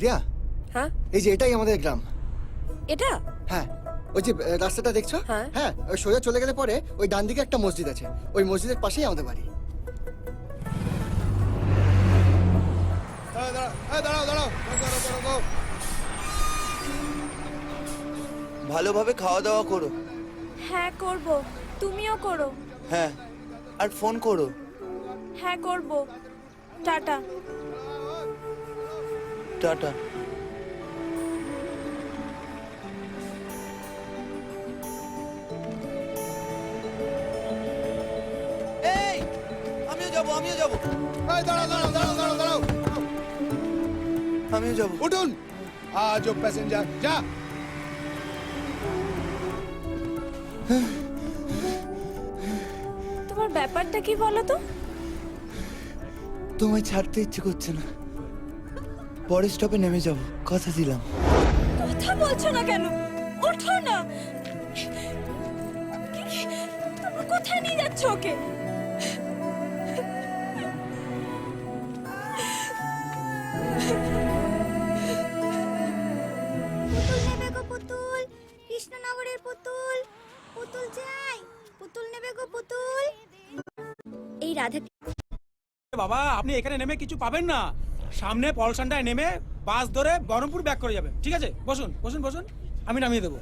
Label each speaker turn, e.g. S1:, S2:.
S1: রিয়া,
S2: হ্যাঁ
S1: এই যে এটাই আমাদের গ্রাম।
S2: এটা
S1: হ্যাঁ, ওই যে রাস্তাটা দেখছো,
S2: হ্যাঁ।
S1: হ্যাঁ ওই সোজা চলে গেলে পরে ওই ডান দিকে একটা মসজিদ আছে, ওই মসজিদের পাশেই আমাদের বাড়ি।
S3: ভালোভাবে খাওয়া দাওয়া করো।
S2: হ্যাঁ করব, তুমিও করো।
S3: হ্যাঁ, আর ফোন করো।
S2: হ্যাঁ করব, টাটা।
S3: টাটা। এই, আমিও যাবো।
S4: দাঁড়াও দাঁড়াও দাঁড়াও দাঁড়াও দাঁড়াও,
S3: আমিও যাবো।
S4: উঠুন। আজ ও প্যাসেঞ্জার যা।
S2: তোমার ব্যাপারটা কি বলো তো?
S3: তোমায় ছাড়তে ইচ্ছে করছে না। পরের স্টপে নেমে যাবো, কথা দিলাম।
S2: কথা বলছো না কেন? ওঠো না। তোমরা কোথায় নিয়ে যাচ্ছ ওকে?
S5: পুতুল নেবে গো পুতুল, কৃষ্ণনগরের পুতুল। পুতুল চাই, পুতুল নেবে গো পুতুল। এই রাধা
S6: বাবা, আপনি এখানে নেমে কিছু পাবেন না। সামনে পলসানটায় নেমে বাস ধরে বহরমপুর ব্যাক করে যাবেন। ঠিক আছে, বসুন বসুন বসুন, আমি নামিয়ে দেবো।